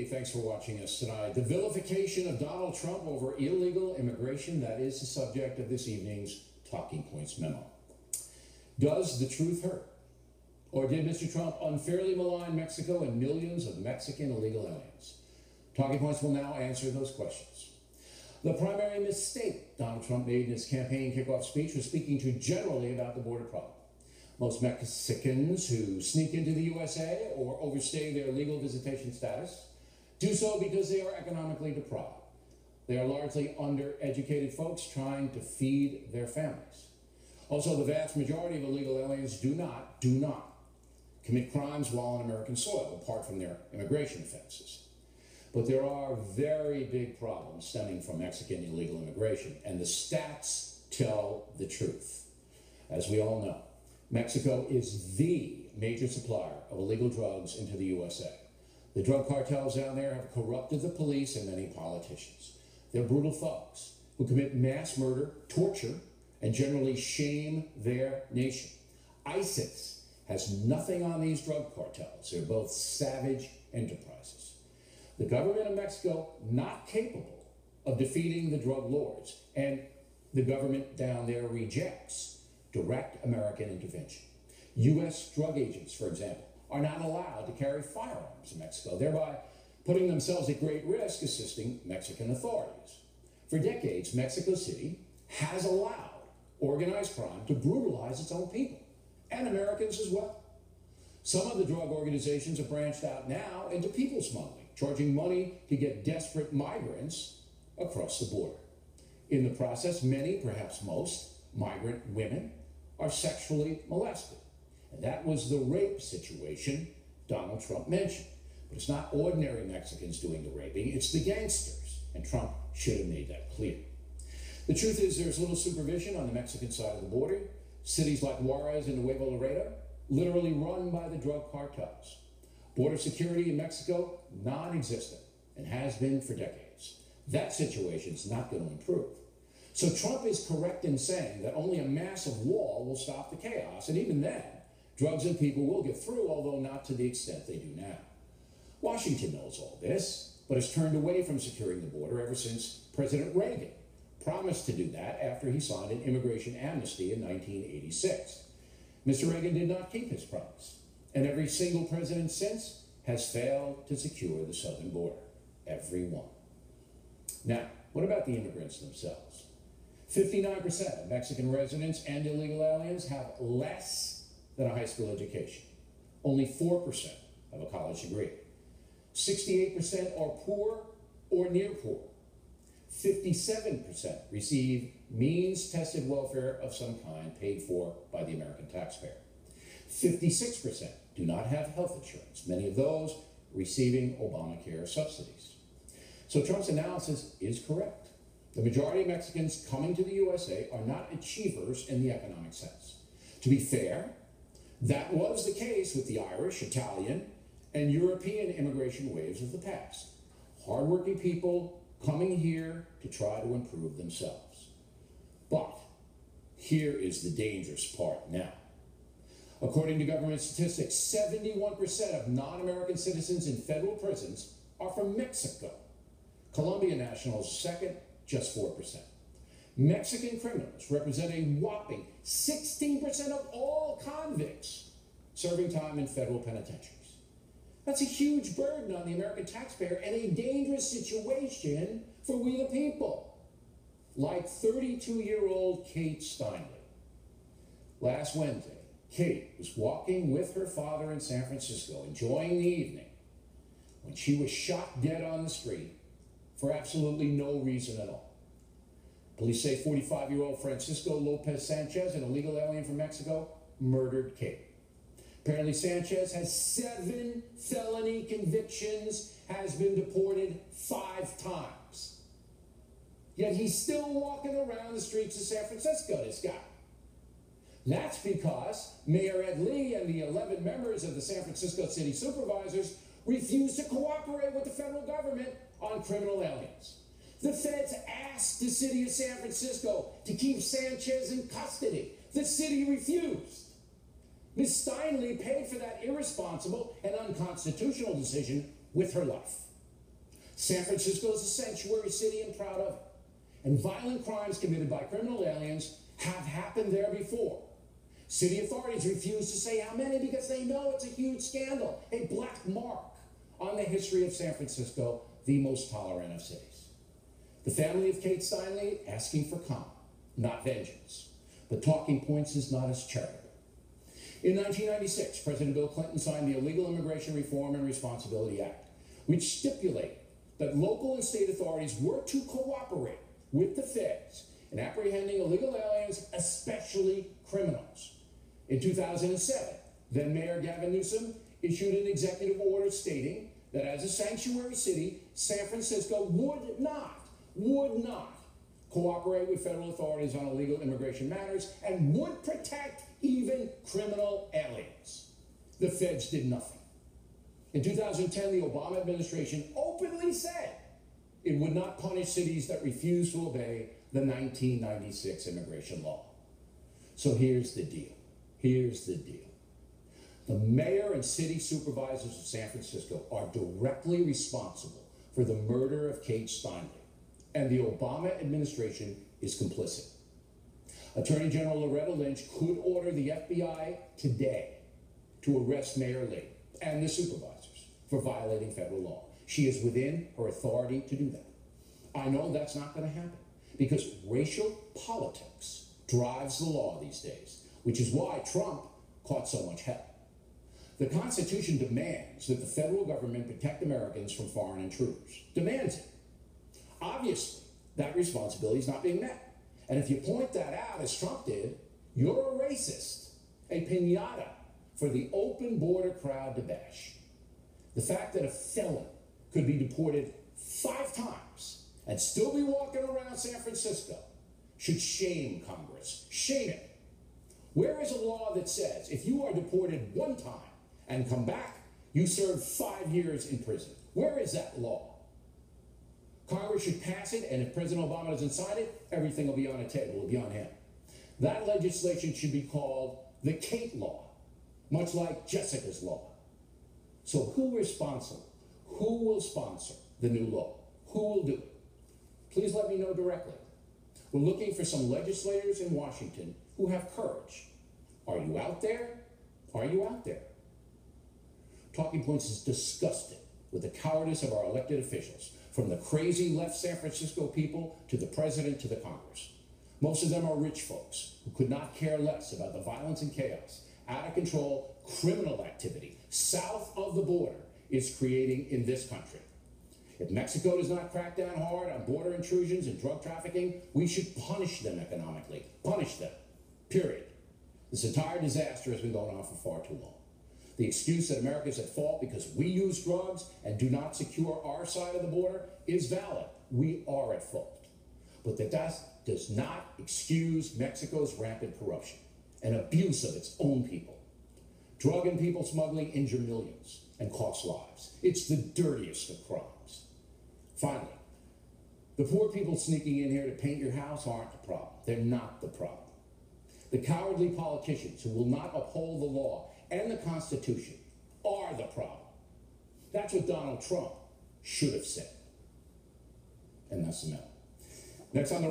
Hey, thanks for watching us tonight. The vilification of Donald Trump over illegal immigration, that is the subject of this evening's Talking Points memo. Does the truth hurt? Or did Mr. Trump unfairly malign Mexico and millions of Mexican illegal aliens? Talking Points will now answer those questions. The primary mistake Donald Trump made in his campaign kickoff speech was speaking too generally about the border problem. Most Mexicans who sneak into the USA or overstay their legal visitation status do so because they are economically deprived. They are largely undereducated folks trying to feed their families. Also, the vast majority of illegal aliens do not commit crimes while on American soil, apart from their immigration offenses. But there are very big problems stemming from Mexican illegal immigration, and the stats tell the truth. As we all know, Mexico is the major supplier of illegal drugs into the USA. The drug cartels down there have corrupted the police and many politicians. They're brutal thugs who commit mass murder, torture, and generally shame their nation. ISIS has nothing on these drug cartels. They're both savage enterprises. The government of Mexico not capable of defeating the drug lords, and the government down there rejects direct American intervention. U.S. drug agents, for example, are not allowed to carry firearms in Mexico, thereby putting themselves at great risk assisting Mexican authorities. For decades, Mexico City has allowed organized crime to brutalize its own people, and Americans as well. Some of the drug organizations have branched out now into people smuggling, charging money to get desperate migrants across the border. In the process, many, perhaps most, migrant women are sexually molested. And that was the rape situation Donald Trump mentioned. But it's not ordinary Mexicans doing the raping, it's the gangsters. And Trump should have made that clear. The truth is there's little supervision on the Mexican side of the border. Cities like Juarez and Nuevo Laredo, literally run by the drug cartels. Border security in Mexico, non-existent, and has been for decades. That situation's not going to improve. So Trump is correct in saying that only a massive wall will stop the chaos, and even then, drugs and people will get through, although not to the extent they do now. Washington knows all this, but has turned away from securing the border ever since President Reagan promised to do that after he signed an immigration amnesty in 1986. Mr. Reagan did not keep his promise, and every single president since has failed to secure the southern border. Every one. Now, what about the immigrants themselves? 59% of Mexican residents and illegal aliens have less than a high school education. Only 4% have a college degree. 68% are poor or near poor. 57% receive means-tested welfare of some kind paid for by the American taxpayer. 56% do not have health insurance, many of those receiving Obamacare subsidies. So Trump's analysis is correct. The majority of Mexicans coming to the USA are not achievers in the economic sense. To be fair, that was the case with the Irish, Italian, and European immigration waves of the past. Hardworking people coming here to try to improve themselves. But here is the dangerous part now. According to government statistics, 71% of non-American citizens in federal prisons are from Mexico. Colombian nationals second, just 4%. Mexican criminals represent a whopping 16% of all convicts serving time in federal penitentiaries. That's a huge burden on the American taxpayer and a dangerous situation for we the people. Like 32-year-old Kate Steinle. Last Wednesday, Kate was walking with her father in San Francisco, enjoying the evening, when she was shot dead on the street for absolutely no reason at all. Police say 45-year-old Francisco Lopez Sanchez, an illegal alien from Mexico, murdered Kate. Apparently Sanchez has 7 felony convictions, has been deported 5 times. Yet he's still walking around the streets of San Francisco, this guy. That's because Mayor Ed Lee and the 11 members of the San Francisco City Supervisors refused to cooperate with the federal government on criminal aliens. The feds asked the city of San Francisco to keep Sanchez in custody. The city refused. Ms. Steinle paid for that irresponsible and unconstitutional decision with her life. San Francisco is a sanctuary city and proud of it. And violent crimes committed by criminal aliens have happened there before. City authorities refuse to say how many because they know it's a huge scandal, a black mark on the history of San Francisco, the most tolerant of cities. The family of Kate Steinle asking for calm, not vengeance. But talking points is not as charitable. In 1996, President Bill Clinton signed the Illegal Immigration Reform and Responsibility Act, which stipulated that local and state authorities were to cooperate with the feds in apprehending illegal aliens, especially criminals. In 2007, then Mayor Gavin Newsom issued an executive order stating that as a sanctuary city, San Francisco would not cooperate with federal authorities on illegal immigration matters and would protect even criminal aliens. The feds did nothing. In 2010, the Obama administration openly said it would not punish cities that refused to obey the 1996 immigration law. So here's the deal. Here's the deal. The mayor and city supervisors of San Francisco are directly responsible for the murder of Kate Steinle, and the Obama administration is complicit. Attorney General Loretta Lynch could order the FBI today to arrest Mayor Lee and the supervisors for violating federal law. She is within her authority to do that. I know that's not going to happen because racial politics drives the law these days, which is why Trump caught so much hell. The Constitution demands that the federal government protect Americans from foreign intruders. Demands it. Obviously, that responsibility is not being met. And if you point that out, as Trump did, you're a racist, a piñata for the open border crowd to bash. The fact that a felon could be deported 5 times and still be walking around San Francisco should shame Congress. Shame it. Where is a law that says if you are deported 1 time and come back, you serve 5 years in prison? Where is that law? Congress should pass it, and if President Obama doesn't sign it, everything will be on the table. It will be on him. That legislation should be called the Kate Law, much like Jessica's Law. So who is responsible? Who will sponsor the new law? Who will do it? Please let me know directly. We're looking for some legislators in Washington who have courage. Are you out there? Are you out there? Talking Points is disgusted with the cowardice of our elected officials, from the crazy left San Francisco people to the president to the Congress. Most of them are rich folks who could not care less about the violence and chaos, out of control criminal activity south of the border is creating in this country. If Mexico does not crack down hard on border intrusions and drug trafficking, we should punish them economically. Punish them. Period. This entire disaster has been going on for far too long. The excuse that America is at fault because we use drugs and do not secure our side of the border is valid. We are at fault. But that does not excuse Mexico's rampant corruption and abuse of its own people. Drug and people smuggling injure millions and cost lives. It's the dirtiest of crimes. Finally, the poor people sneaking in here to paint your house aren't the problem. They're not the problem. The cowardly politicians who will not uphold the law and the Constitution are the problem. That's what Donald Trump should have said. And that's the matter. Next on the